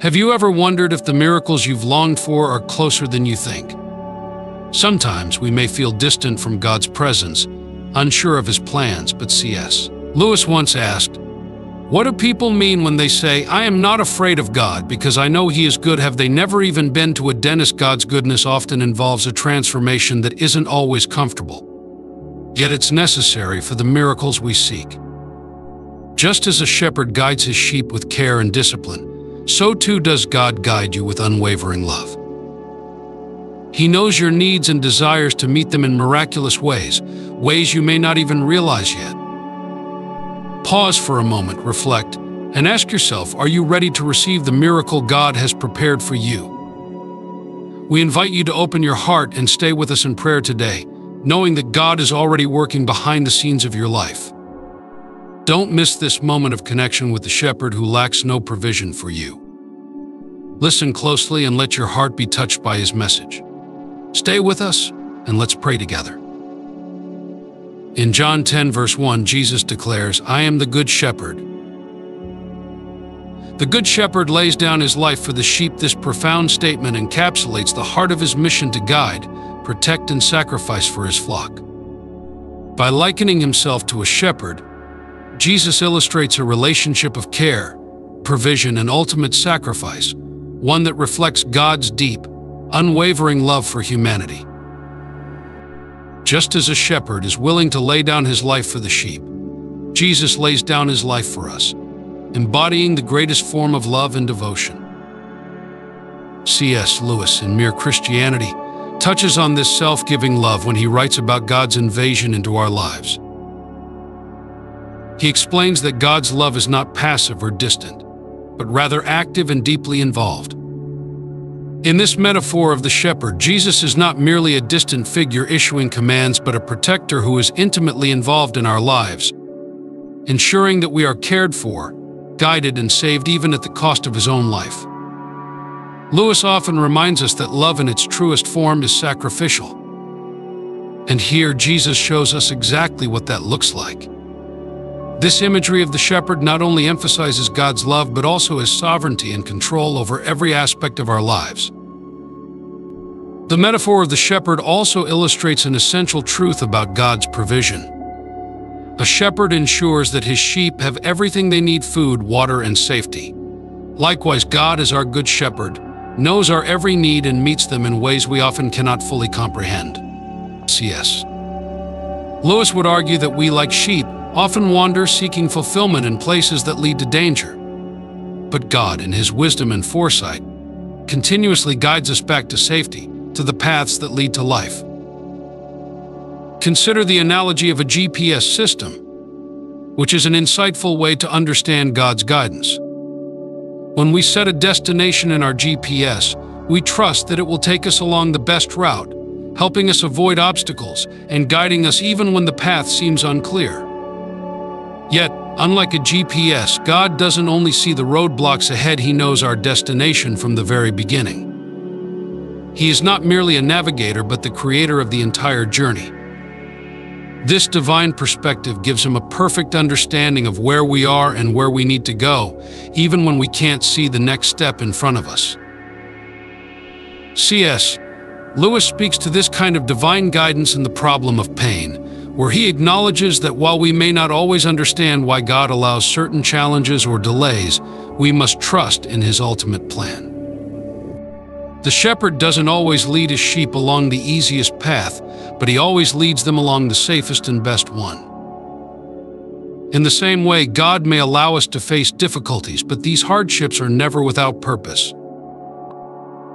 Have you ever wondered if the miracles you've longed for are closer than you think? Sometimes we may feel distant from God's presence, unsure of His plans, but C.S. Lewis once asked, "What do people mean when they say, 'I am not afraid of God because I know He is good'? Have they never even been to a dentist?" God's goodness often involves a transformation that isn't always comfortable. Yet it's necessary for the miracles we seek. Just as a shepherd guides his sheep with care and discipline, so too does God guide you with unwavering love. He knows your needs and desires to meet them in miraculous ways, ways you may not even realize yet. Pause for a moment, reflect, and ask yourself, are you ready to receive the miracle God has prepared for you? We invite you to open your heart and stay with us in prayer today, knowing that God is already working behind the scenes of your life. Don't miss this moment of connection with the shepherd who lacks no provision for you. Listen closely and let your heart be touched by His message. Stay with us and let's pray together. In John 10 verse 1, Jesus declares, "I am the good shepherd." The good shepherd lays down his life for the sheep. This profound statement encapsulates the heart of His mission to guide, protect, and sacrifice for His flock. By likening Himself to a shepherd, Jesus illustrates a relationship of care, provision, and ultimate sacrifice, one that reflects God's deep, unwavering love for humanity. Just as a shepherd is willing to lay down his life for the sheep, Jesus lays down His life for us, embodying the greatest form of love and devotion. C.S. Lewis, in Mere Christianity, touches on this self-giving love when he writes about God's invasion into our lives. He explains that God's love is not passive or distant, but rather active and deeply involved. In this metaphor of the shepherd, Jesus is not merely a distant figure issuing commands, but a protector who is intimately involved in our lives, ensuring that we are cared for, guided, and saved even at the cost of His own life. Lewis often reminds us that love in its truest form is sacrificial. And here Jesus shows us exactly what that looks like. This imagery of the shepherd not only emphasizes God's love, but also His sovereignty and control over every aspect of our lives. The metaphor of the shepherd also illustrates an essential truth about God's provision. A shepherd ensures that his sheep have everything they need: food, water, and safety. Likewise, God, as our good shepherd, knows our every need and meets them in ways we often cannot fully comprehend. C.S. Lewis would argue that we, like sheep, often wander seeking fulfillment in places that lead to danger. But God, in His wisdom and foresight, continuously guides us back to safety, to the paths that lead to life. Consider the analogy of a GPS system, which is an insightful way to understand God's guidance. When we set a destination in our GPS, we trust that it will take us along the best route, helping us avoid obstacles and guiding us even when the path seems unclear. Yet, unlike a GPS, God doesn't only see the roadblocks ahead, He knows our destination from the very beginning. He is not merely a navigator, but the creator of the entire journey. This divine perspective gives Him a perfect understanding of where we are and where we need to go, even when we can't see the next step in front of us. C.S. Lewis speaks to this kind of divine guidance in The Problem of Pain, where he acknowledges that while we may not always understand why God allows certain challenges or delays, we must trust in His ultimate plan. The shepherd doesn't always lead his sheep along the easiest path, but He always leads them along the safest and best one. In the same way, God may allow us to face difficulties, but these hardships are never without purpose.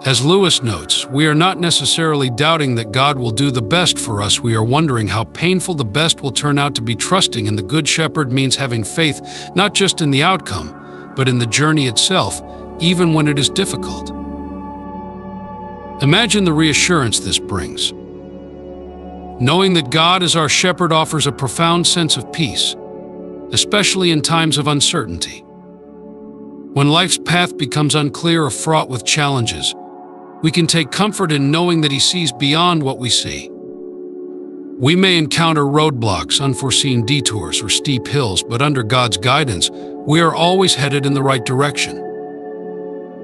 As Lewis notes, we are not necessarily doubting that God will do the best for us. We are wondering how painful the best will turn out. To be trusting in the Good Shepherd means having faith not just in the outcome, but in the journey itself, even when it is difficult. Imagine the reassurance this brings. Knowing that God as our shepherd offers a profound sense of peace, especially in times of uncertainty. When life's path becomes unclear or fraught with challenges, we can take comfort in knowing that He sees beyond what we see. We may encounter roadblocks, unforeseen detours, or steep hills, but under God's guidance, we are always headed in the right direction.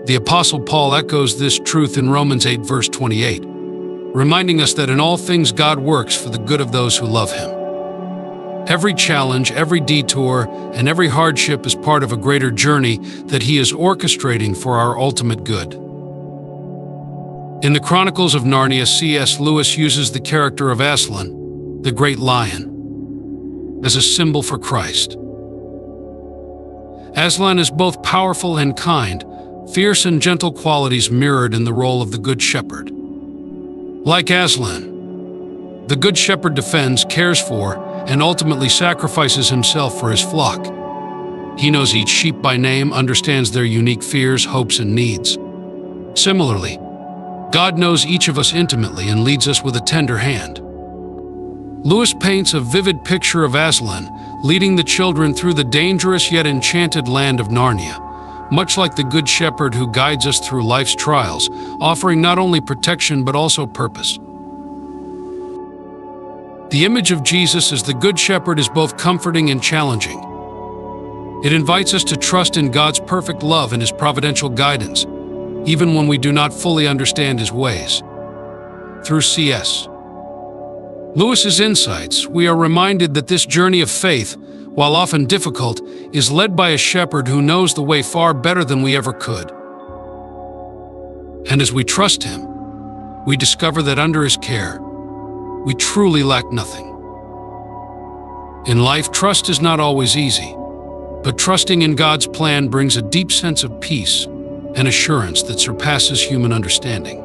The Apostle Paul echoes this truth in Romans 8, verse 28, reminding us that in all things God works for the good of those who love Him. Every challenge, every detour, and every hardship is part of a greater journey that He is orchestrating for our ultimate good. In the Chronicles of Narnia, C.S. Lewis uses the character of Aslan, the great lion, as a symbol for Christ. Aslan is both powerful and kind, fierce and gentle qualities mirrored in the role of the Good Shepherd. Like Aslan, the Good Shepherd defends, cares for, and ultimately sacrifices himself for his flock. He knows each sheep by name, understands their unique fears, hopes, and needs. Similarly, God knows each of us intimately and leads us with a tender hand. Lewis paints a vivid picture of Aslan, leading the children through the dangerous yet enchanted land of Narnia, much like the Good Shepherd who guides us through life's trials, offering not only protection but also purpose. The image of Jesus as the Good Shepherd is both comforting and challenging. It invites us to trust in God's perfect love and His providential guidance, even when we do not fully understand His ways. Through C.S. Lewis's insights, we are reminded that this journey of faith, while often difficult, is led by a shepherd who knows the way far better than we ever could. And as we trust Him, we discover that under His care, we truly lack nothing. In life, trust is not always easy, but trusting in God's plan brings a deep sense of peace and assurance that surpasses human understanding.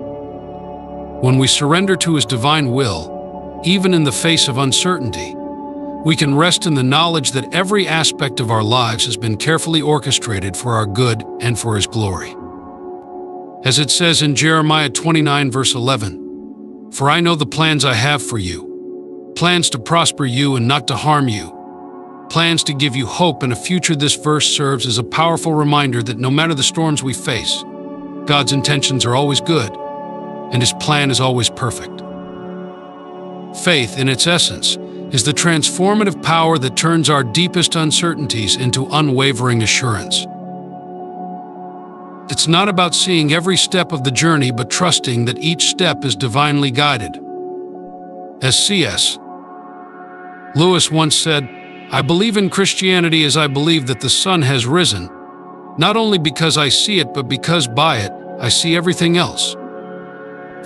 When we surrender to His divine will, even in the face of uncertainty, we can rest in the knowledge that every aspect of our lives has been carefully orchestrated for our good and for His glory. As it says in Jeremiah 29, verse 11, "For I know the plans I have for you, plans to prosper you and not to harm you, plans to give you hope and a future." This verse serves as a powerful reminder that no matter the storms we face, God's intentions are always good, and His plan is always perfect. Faith, in its essence, is the transformative power that turns our deepest uncertainties into unwavering assurance. It's not about seeing every step of the journey, but trusting that each step is divinely guided. As C.S. Lewis once said, "I believe in Christianity as I believe that the sun has risen, not only because I see it, but because by it I see everything else."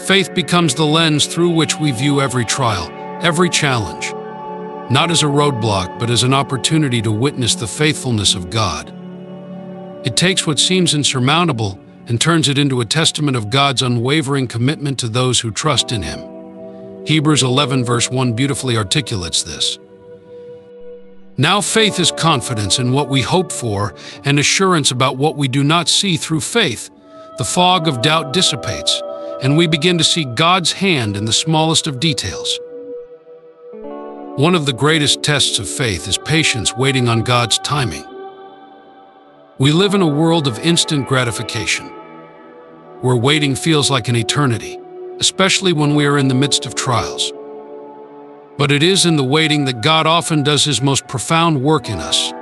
Faith becomes the lens through which we view every trial, every challenge, not as a roadblock, but as an opportunity to witness the faithfulness of God. It takes what seems insurmountable and turns it into a testament of God's unwavering commitment to those who trust in Him. Hebrews 11, verse 1 beautifully articulates this. Now faith is confidence in what we hope for and assurance about what we do not see. Through faith, the fog of doubt dissipates, and we begin to see God's hand in the smallest of details. One of the greatest tests of faith is patience, waiting on God's timing. We live in a world of instant gratification, where waiting feels like an eternity, especially when we are in the midst of trials. But it is in the waiting that God often does His most profound work in us.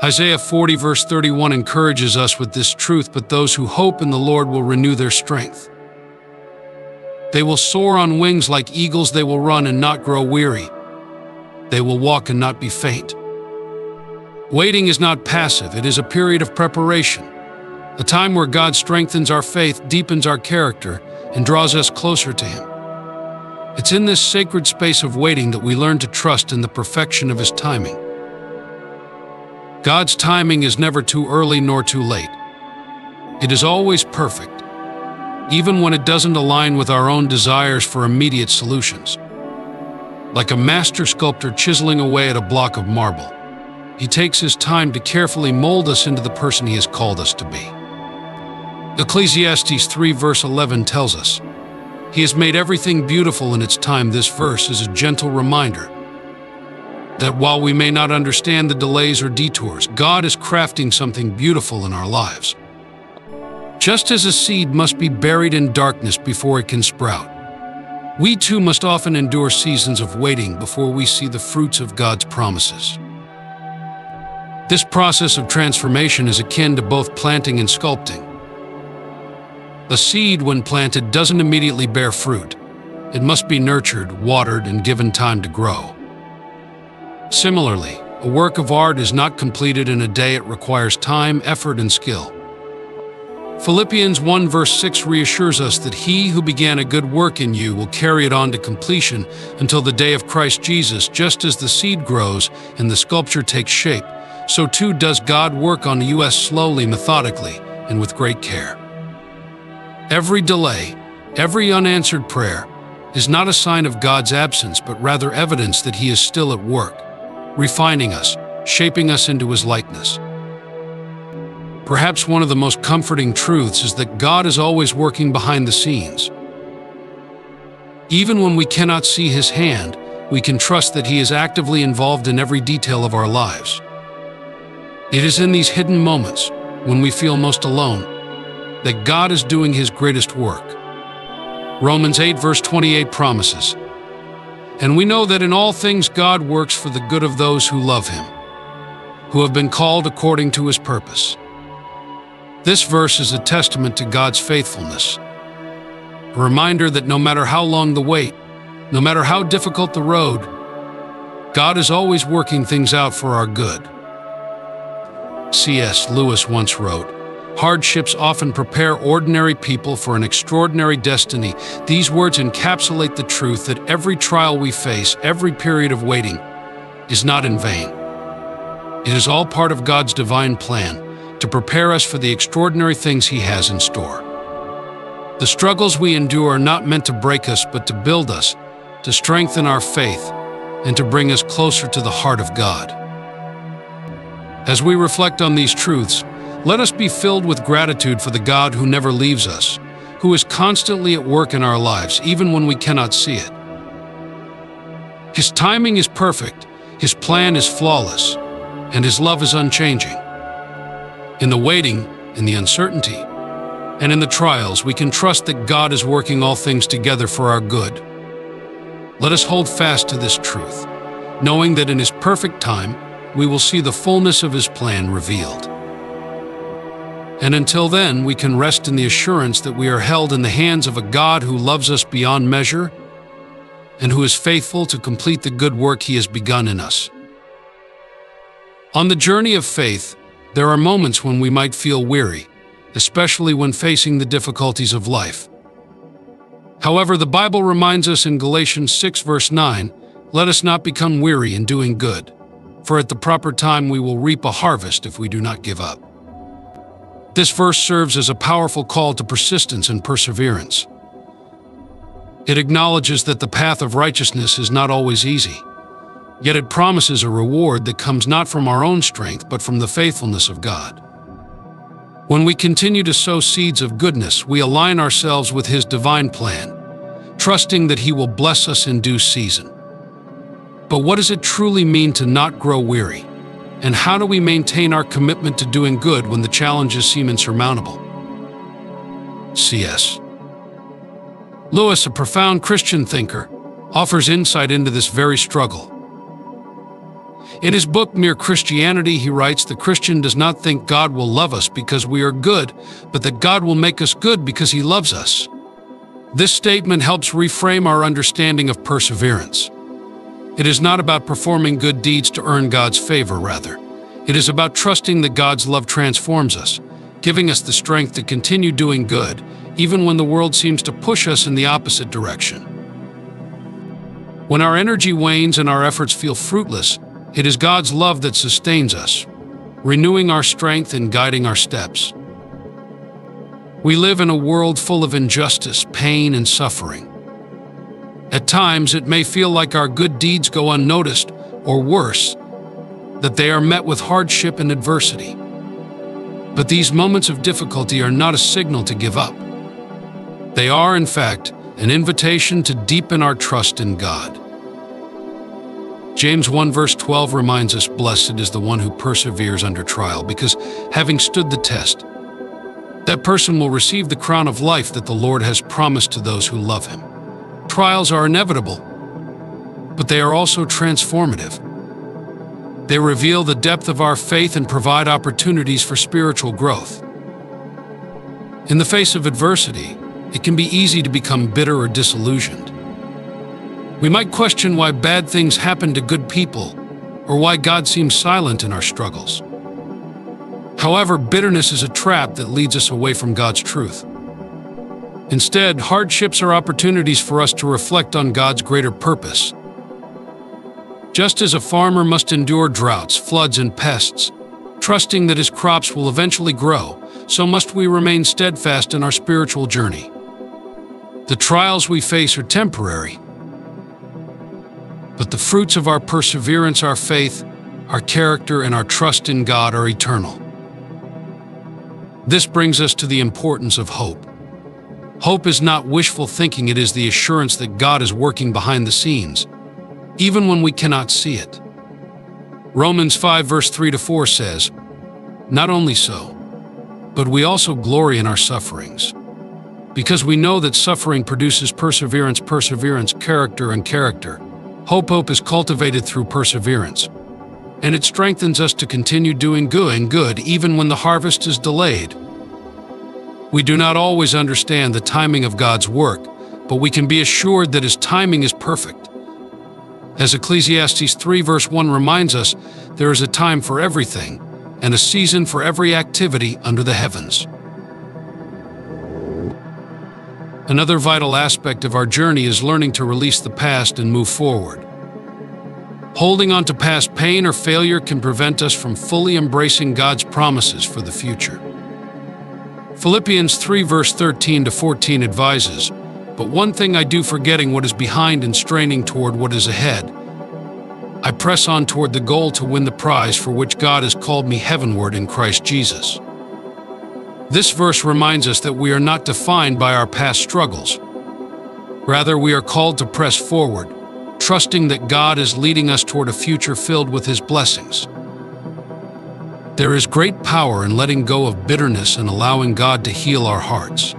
Isaiah 40, verse 31 encourages us with this truth, "But those who hope in the Lord will renew their strength. They will soar on wings like eagles, they will run and not grow weary. They will walk and not be faint." Waiting is not passive, it is a period of preparation, a time where God strengthens our faith, deepens our character, and draws us closer to Him. It's in this sacred space of waiting that we learn to trust in the perfection of His timing. God's timing is never too early nor too late. It is always perfect, even when it doesn't align with our own desires for immediate solutions. Like a master sculptor chiseling away at a block of marble, He takes His time to carefully mold us into the person He has called us to be. Ecclesiastes 3, verse 11 tells us, "He has made everything beautiful in its time." This verse is a gentle reminder that while we may not understand the delays or detours, God is crafting something beautiful in our lives. Just as a seed must be buried in darkness before it can sprout, we too must often endure seasons of waiting before we see the fruits of God's promises. This process of transformation is akin to both planting and sculpting. A seed, when planted, doesn't immediately bear fruit. It must be nurtured, watered, and given time to grow. Similarly, a work of art is not completed in a day. It requires time, effort, and skill. Philippians 1 verse 6 reassures us that he who began a good work in you will carry it on to completion until the day of Christ Jesus. Just as the seed grows and the sculpture takes shape, so too does God work on us slowly, methodically, and with great care. Every delay, every unanswered prayer, is not a sign of God's absence, but rather evidence that he is still at work, refining us, shaping us into his likeness. Perhaps one of the most comforting truths is that God is always working behind the scenes. Even when we cannot see his hand, we can trust that he is actively involved in every detail of our lives. It is in these hidden moments, when we feel most alone, that God is doing his greatest work. Romans 8 verse 28 promises, "And we know that in all things God works for the good of those who love him, who have been called according to his purpose." This verse is a testament to God's faithfulness, a reminder that no matter how long the wait, no matter how difficult the road, God is always working things out for our good. C.S. Lewis once wrote, "Hardships often prepare ordinary people for an extraordinary destiny." These words encapsulate the truth that every trial we face, every period of waiting, is not in vain. It is all part of God's divine plan to prepare us for the extraordinary things he has in store. The struggles we endure are not meant to break us, but to build us, to strengthen our faith, and to bring us closer to the heart of God. As we reflect on these truths, let us be filled with gratitude for the God who never leaves us, who is constantly at work in our lives, even when we cannot see it. His timing is perfect, his plan is flawless, and his love is unchanging. In the waiting, in the uncertainty, and in the trials, we can trust that God is working all things together for our good. Let us hold fast to this truth, knowing that in his perfect time, we will see the fullness of his plan revealed. And until then, we can rest in the assurance that we are held in the hands of a God who loves us beyond measure and who is faithful to complete the good work he has begun in us. On the journey of faith, there are moments when we might feel weary, especially when facing the difficulties of life. However, the Bible reminds us in Galatians 6 verse 9, "Let us not become weary in doing good, for at the proper time we will reap a harvest if we do not give up." This verse serves as a powerful call to persistence and perseverance. It acknowledges that the path of righteousness is not always easy, yet it promises a reward that comes not from our own strength, but from the faithfulness of God. When we continue to sow seeds of goodness, we align ourselves with his divine plan, trusting that he will bless us in due season. But what does it truly mean to not grow weary? And how do we maintain our commitment to doing good when the challenges seem insurmountable? C.S. Lewis, a profound Christian thinker, offers insight into this very struggle. In his book, Mere Christianity, he writes, "The Christian does not think God will love us because we are good, but that God will make us good because he loves us." This statement helps reframe our understanding of perseverance. It is not about performing good deeds to earn God's favor, rather. It is about trusting that God's love transforms us, giving us the strength to continue doing good, even when the world seems to push us in the opposite direction. When our energy wanes and our efforts feel fruitless, it is God's love that sustains us, renewing our strength and guiding our steps. We live in a world full of injustice, pain, and suffering. At times, it may feel like our good deeds go unnoticed, or worse, that they are met with hardship and adversity. But these moments of difficulty are not a signal to give up. They are, in fact, an invitation to deepen our trust in God. James 1 verse 12 reminds us, "Blessed is the one who perseveres under trial, because having stood the test, that person will receive the crown of life that the Lord has promised to those who love him." Trials are inevitable, but they are also transformative. They reveal the depth of our faith and provide opportunities for spiritual growth. In the face of adversity, it can be easy to become bitter or disillusioned. We might question why bad things happen to good people, or why God seems silent in our struggles. However, bitterness is a trap that leads us away from God's truth. Instead, hardships are opportunities for us to reflect on God's greater purpose. Just as a farmer must endure droughts, floods, and pests, trusting that his crops will eventually grow, so must we remain steadfast in our spiritual journey. The trials we face are temporary, but the fruits of our perseverance, our faith, our character, and our trust in God are eternal. This brings us to the importance of hope. Hope is not wishful thinking, it is the assurance that God is working behind the scenes, even when we cannot see it. Romans 5 verse 3-4 says, "Not only so, but we also glory in our sufferings, because we know that suffering produces perseverance, perseverance, character, and character. Hope is cultivated through perseverance, and it strengthens us to continue doing good even when the harvest is delayed." We do not always understand the timing of God's work, but we can be assured that His timing is perfect. As Ecclesiastes 3 verse 1 reminds us, there is a time for everything, and a season for every activity under the heavens. Another vital aspect of our journey is learning to release the past and move forward. Holding on to past pain or failure can prevent us from fully embracing God's promises for the future. Philippians 3 verse 13-14 advises, "But one thing I do, forgetting what is behind and straining toward what is ahead, I press on toward the goal to win the prize for which God has called me heavenward in Christ Jesus." This verse reminds us that we are not defined by our past struggles. Rather, we are called to press forward, trusting that God is leading us toward a future filled with His blessings. There is great power in letting go of bitterness and allowing God to heal our hearts.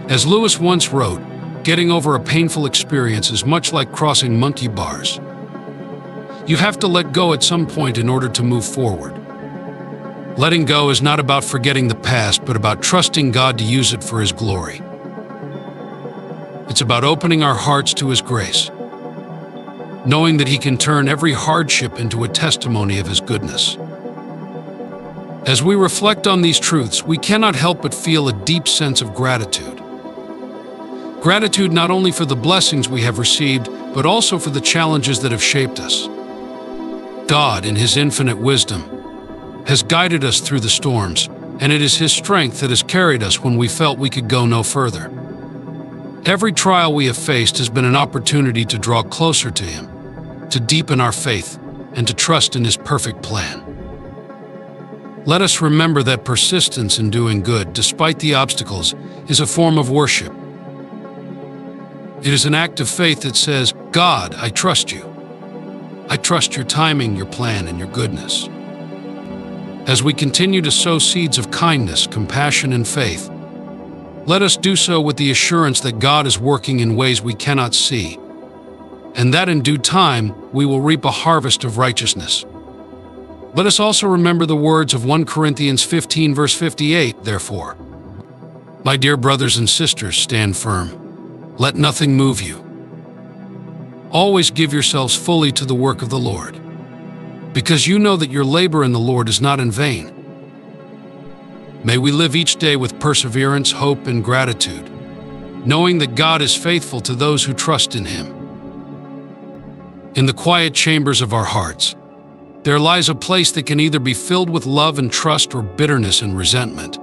As Lewis once wrote, "Getting over a painful experience is much like crossing monkey bars. You have to let go at some point in order to move forward." Letting go is not about forgetting the past, but about trusting God to use it for His glory. It's about opening our hearts to His grace, knowing that He can turn every hardship into a testimony of His goodness. As we reflect on these truths, we cannot help but feel a deep sense of gratitude. Gratitude not only for the blessings we have received, but also for the challenges that have shaped us. God, in His infinite wisdom, has guided us through the storms, and it is His strength that has carried us when we felt we could go no further. Every trial we have faced has been an opportunity to draw closer to Him, to deepen our faith, and to trust in His perfect plan. Let us remember that persistence in doing good, despite the obstacles, is a form of worship. It is an act of faith that says, "God, I trust You. I trust Your timing, Your plan, and Your goodness." As we continue to sow seeds of kindness, compassion, and faith, let us do so with the assurance that God is working in ways we cannot see, and that in due time we will reap a harvest of righteousness. Let us also remember the words of 1 Corinthians 15 verse 58, "Therefore, my dear brothers and sisters, stand firm. Let nothing move you. Always give yourselves fully to the work of the Lord, because you know that your labor in the Lord is not in vain." May we live each day with perseverance, hope, and gratitude, knowing that God is faithful to those who trust in Him. In the quiet chambers of our hearts, there lies a place that can either be filled with love and trust or bitterness and resentment.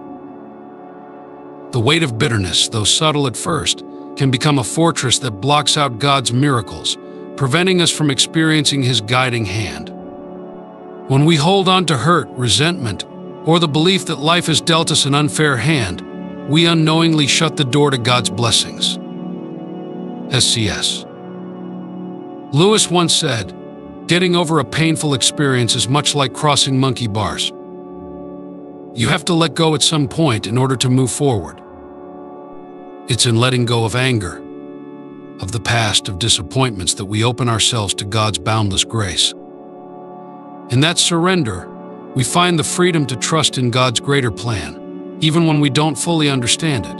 The weight of bitterness, though subtle at first, can become a fortress that blocks out God's miracles, preventing us from experiencing His guiding hand. When we hold on to hurt, resentment, or the belief that life has dealt us an unfair hand, we unknowingly shut the door to God's blessings. S.C.S. Lewis once said, "Getting over a painful experience is much like crossing monkey bars. You have to let go at some point in order to move forward." It's in letting go of anger, of the past, of disappointments, that we open ourselves to God's boundless grace. In that surrender, we find the freedom to trust in God's greater plan, even when we don't fully understand it.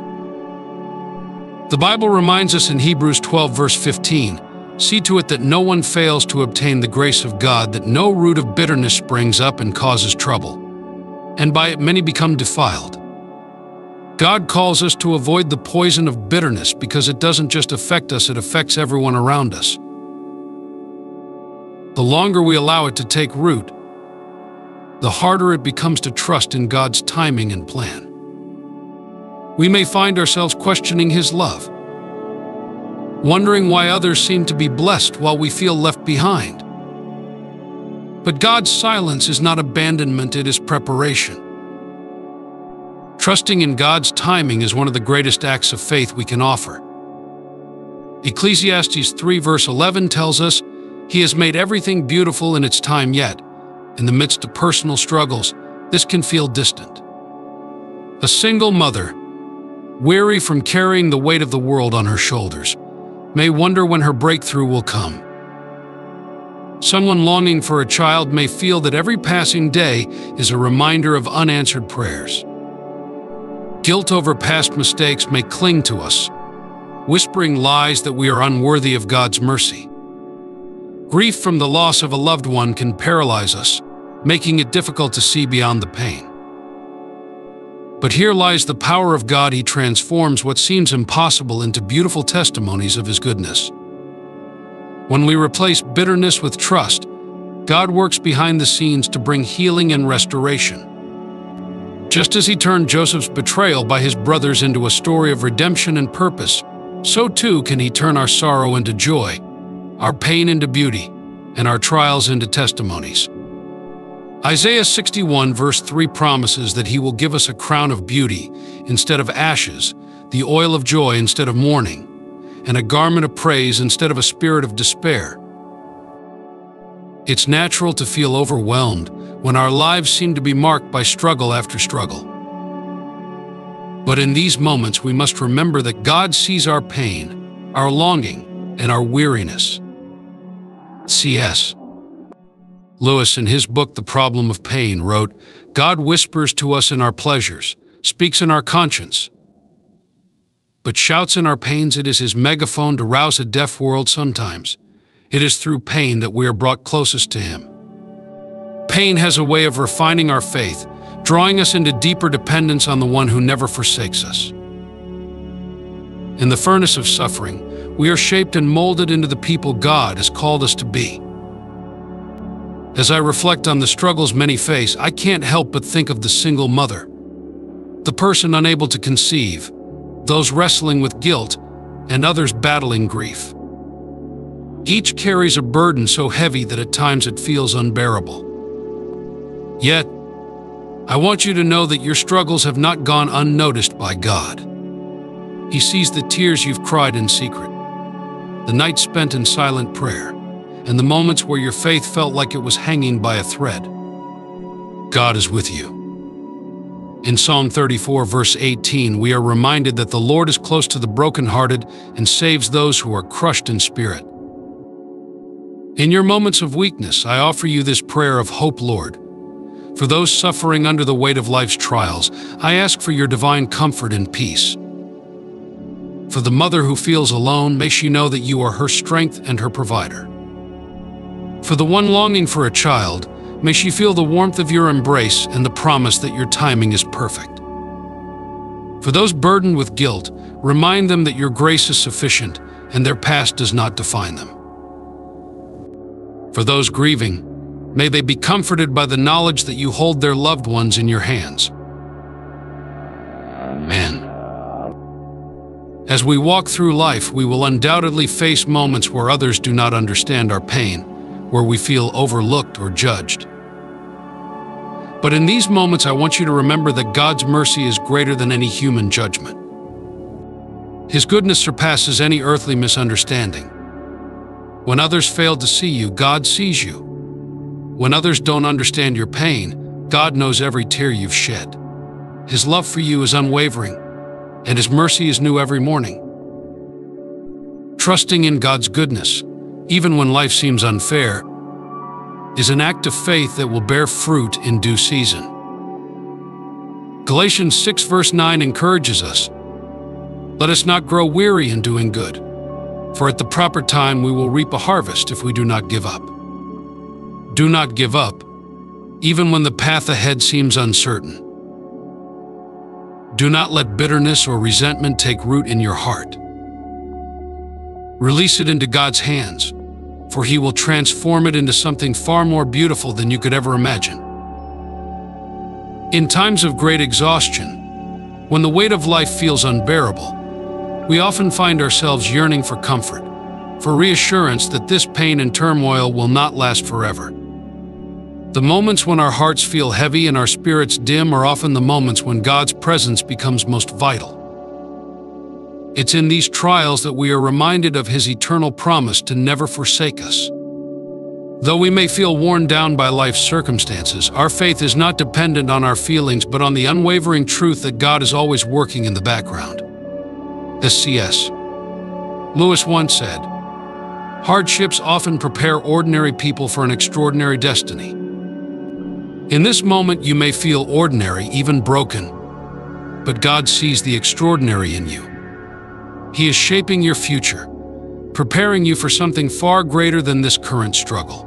The Bible reminds us in Hebrews 12, verse 15, "See to it that no one fails to obtain the grace of God, that no root of bitterness springs up and causes trouble, and by it many become defiled." God calls us to avoid the poison of bitterness because it doesn't just affect us, it affects everyone around us. The longer we allow it to take root, the harder it becomes to trust in God's timing and plan. We may find ourselves questioning His love, wondering why others seem to be blessed while we feel left behind. But God's silence is not abandonment, it is preparation. Trusting in God's timing is one of the greatest acts of faith we can offer. Ecclesiastes 3 verse 11 tells us, "He has made everything beautiful in its time, yet, in the midst of personal struggles, this can feel distant." A single mother, weary from carrying the weight of the world on her shoulders, may wonder when her breakthrough will come. Someone longing for a child may feel that every passing day is a reminder of unanswered prayers. Guilt over past mistakes may cling to us, whispering lies that we are unworthy of God's mercy. Grief from the loss of a loved one can paralyze us, making it difficult to see beyond the pain. But here lies the power of God. He transforms what seems impossible into beautiful testimonies of His goodness. When we replace bitterness with trust, God works behind the scenes to bring healing and restoration. Just as He turned Joseph's betrayal by his brothers into a story of redemption and purpose, so too can He turn our sorrow into joy, our pain into beauty, and our trials into testimonies. Isaiah 61 verse 3 promises that He will give us a crown of beauty instead of ashes, the oil of joy instead of mourning, and a garment of praise instead of a spirit of despair. It's natural to feel overwhelmed when our lives seem to be marked by struggle after struggle. But in these moments, we must remember that God sees our pain, our longing, and our weariness. C.S. Lewis, in his book, The Problem of Pain, wrote, "God whispers to us in our pleasures, speaks in our conscience, but shouts in our pains. It is His megaphone to rouse a deaf world sometimes. It is through pain that we are brought closest to Him." Pain has a way of refining our faith, drawing us into deeper dependence on the one who never forsakes us. In the furnace of suffering, we are shaped and molded into the people God has called us to be. As I reflect on the struggles many face, I can't help but think of the single mother, the person unable to conceive, those wrestling with guilt, and others battling grief. Each carries a burden so heavy that at times it feels unbearable. Yet, I want you to know that your struggles have not gone unnoticed by God. He sees the tears you've cried in secret, the nights spent in silent prayer, and the moments where your faith felt like it was hanging by a thread. God is with you. In Psalm 34, verse 18, we are reminded that the Lord is close to the brokenhearted and saves those who are crushed in spirit. In your moments of weakness, I offer you this prayer of hope, Lord. For those suffering under the weight of life's trials, I ask for your divine comfort and peace. For the mother who feels alone, may she know that you are her strength and her provider. For the one longing for a child, may she feel the warmth of your embrace and the promise that your timing is perfect. For those burdened with guilt, remind them that your grace is sufficient and their past does not define them. For those grieving, may they be comforted by the knowledge that you hold their loved ones in your hands. Amen. As we walk through life, we will undoubtedly face moments where others do not understand our pain, where we feel overlooked or judged. But in these moments, I want you to remember that God's mercy is greater than any human judgment. His goodness surpasses any earthly misunderstanding. When others fail to see you, God sees you. When others don't understand your pain, God knows every tear you've shed. His love for you is unwavering, and His mercy is new every morning. Trusting in God's goodness, even when life seems unfair, is an act of faith that will bear fruit in due season. Galatians 6 verse 9 encourages us, "Let us not grow weary in doing good, for at the proper time we will reap a harvest if we do not give up." Do not give up, even when the path ahead seems uncertain. Do not let bitterness or resentment take root in your heart. Release it into God's hands, for He will transform it into something far more beautiful than you could ever imagine. In times of great exhaustion, when the weight of life feels unbearable, we often find ourselves yearning for comfort, for reassurance that this pain and turmoil will not last forever. The moments when our hearts feel heavy and our spirits dim are often the moments when God's presence becomes most vital. It's in these trials that we are reminded of His eternal promise to never forsake us. Though we may feel worn down by life's circumstances, our faith is not dependent on our feelings but on the unwavering truth that God is always working in the background. As C.S. Lewis once said, "Hardships often prepare ordinary people for an extraordinary destiny." In this moment, you may feel ordinary, even broken, but God sees the extraordinary in you. He is shaping your future, preparing you for something far greater than this current struggle.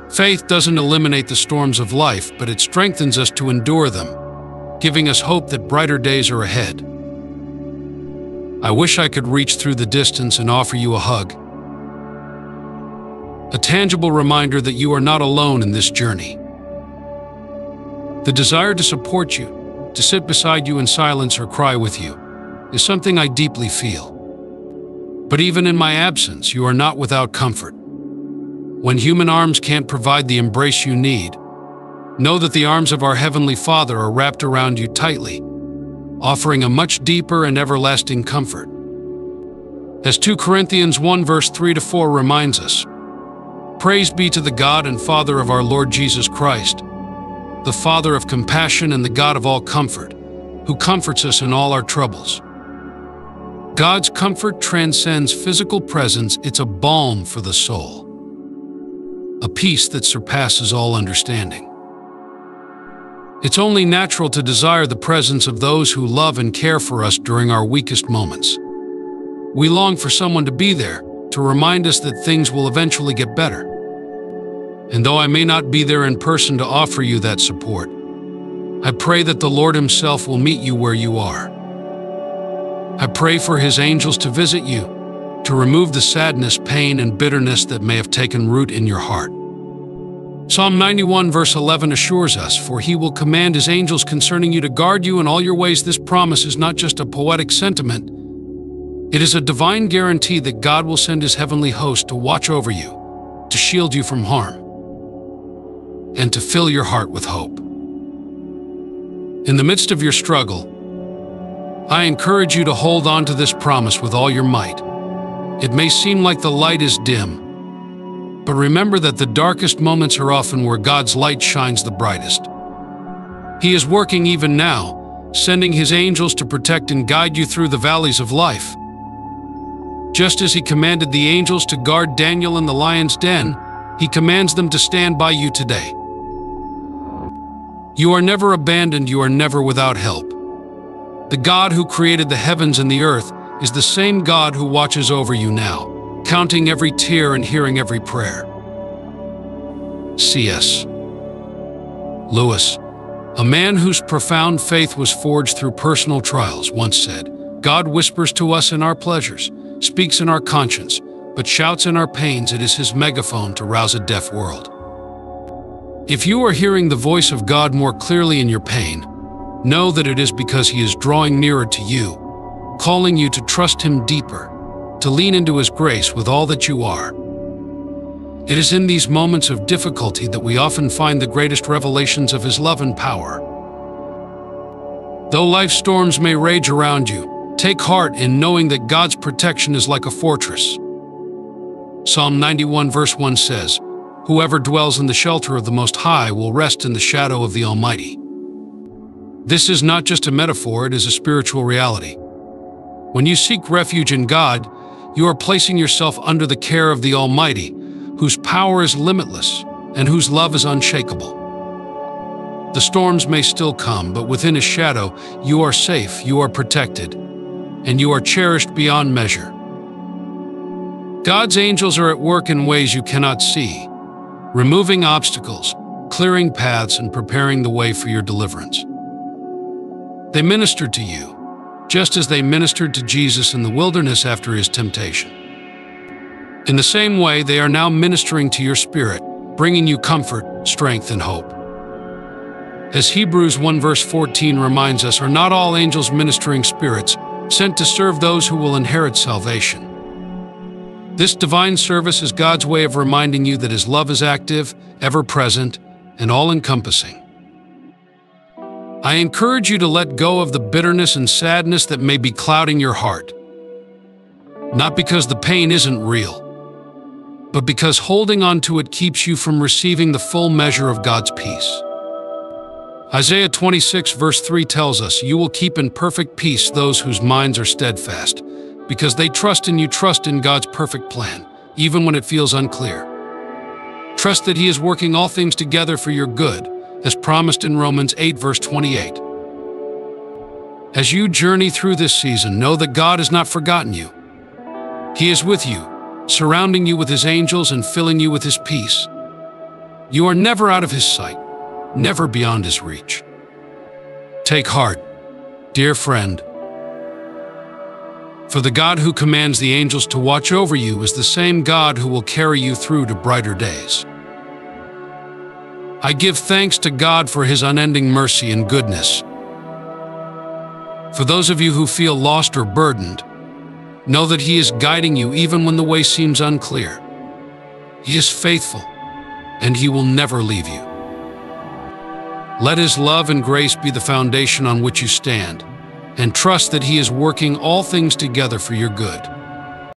Faith doesn't eliminate the storms of life, but it strengthens us to endure them, giving us hope that brighter days are ahead. I wish I could reach through the distance and offer you a hug, a tangible reminder that you are not alone in this journey. The desire to support you, to sit beside you in silence or cry with you, is something I deeply feel. But even in my absence, you are not without comfort. When human arms can't provide the embrace you need, know that the arms of our Heavenly Father are wrapped around you tightly, offering a much deeper and everlasting comfort. As 2 Corinthians 1 verse 3-4 reminds us, "Praise be to the God and Father of our Lord Jesus Christ, the Father of compassion and the God of all comfort, who comforts us in all our troubles." God's comfort transcends physical presence. It's a balm for the soul, a peace that surpasses all understanding. It's only natural to desire the presence of those who love and care for us during our weakest moments. We long for someone to be there, to remind us that things will eventually get better. And though I may not be there in person to offer you that support, I pray that the Lord Himself will meet you where you are. I pray for His angels to visit you, to remove the sadness, pain, and bitterness that may have taken root in your heart. Psalm 91 verse 11 assures us, "For He will command His angels concerning you to guard you in all your ways." This promise is not just a poetic sentiment. It is a divine guarantee that God will send His heavenly host to watch over you, to shield you from harm, and to fill your heart with hope. In the midst of your struggle, I encourage you to hold on to this promise with all your might. It may seem like the light is dim, but remember that the darkest moments are often where God's light shines the brightest. He is working even now, sending His angels to protect and guide you through the valleys of life. Just as He commanded the angels to guard Daniel in the lion's den, He commands them to stand by you today. You are never abandoned, you are never without help. The God who created the heavens and the earth is the same God who watches over you now, counting every tear and hearing every prayer. C.S. Lewis, a man whose profound faith was forged through personal trials, once said, "God whispers to us in our pleasures, speaks in our conscience, but shouts in our pains. It is His megaphone to rouse a deaf world." If you are hearing the voice of God more clearly in your pain, know that it is because He is drawing nearer to you, calling you to trust Him deeper, to lean into His grace with all that you are. It is in these moments of difficulty that we often find the greatest revelations of His love and power. Though life's storms may rage around you, take heart in knowing that God's protection is like a fortress. Psalm 91 verse 1 says, "Whoever dwells in the shelter of the Most High will rest in the shadow of the Almighty." This is not just a metaphor, it is a spiritual reality. When you seek refuge in God, you are placing yourself under the care of the Almighty, whose power is limitless and whose love is unshakable. The storms may still come, but within His shadow, you are safe, you are protected, and you are cherished beyond measure. God's angels are at work in ways you cannot see, removing obstacles, clearing paths, and preparing the way for your deliverance. They minister to you, just as they ministered to Jesus in the wilderness after His temptation. In the same way, they are now ministering to your spirit, bringing you comfort, strength, and hope. As Hebrews 1 verse 14 reminds us, are not all angels ministering spirits, sent to serve those who will inherit salvation? This divine service is God's way of reminding you that His love is active, ever-present, and all-encompassing. I encourage you to let go of the bitterness and sadness that may be clouding your heart. Not because the pain isn't real, but because holding on to it keeps you from receiving the full measure of God's peace. Isaiah 26 verse 3 tells us, "You will keep in perfect peace those whose minds are steadfast, because they trust in you." Trust in God's perfect plan, even when it feels unclear. Trust that He is working all things together for your good, as promised in Romans 8 verse 28. As you journey through this season, know that God has not forgotten you. He is with you, surrounding you with His angels and filling you with His peace. You are never out of His sight, never beyond His reach. Take heart, dear friend, for the God who commands the angels to watch over you is the same God who will carry you through to brighter days. I give thanks to God for His unending mercy and goodness. For those of you who feel lost or burdened, know that He is guiding you even when the way seems unclear. He is faithful, and He will never leave you. Let His love and grace be the foundation on which you stand, and trust that He is working all things together for your good.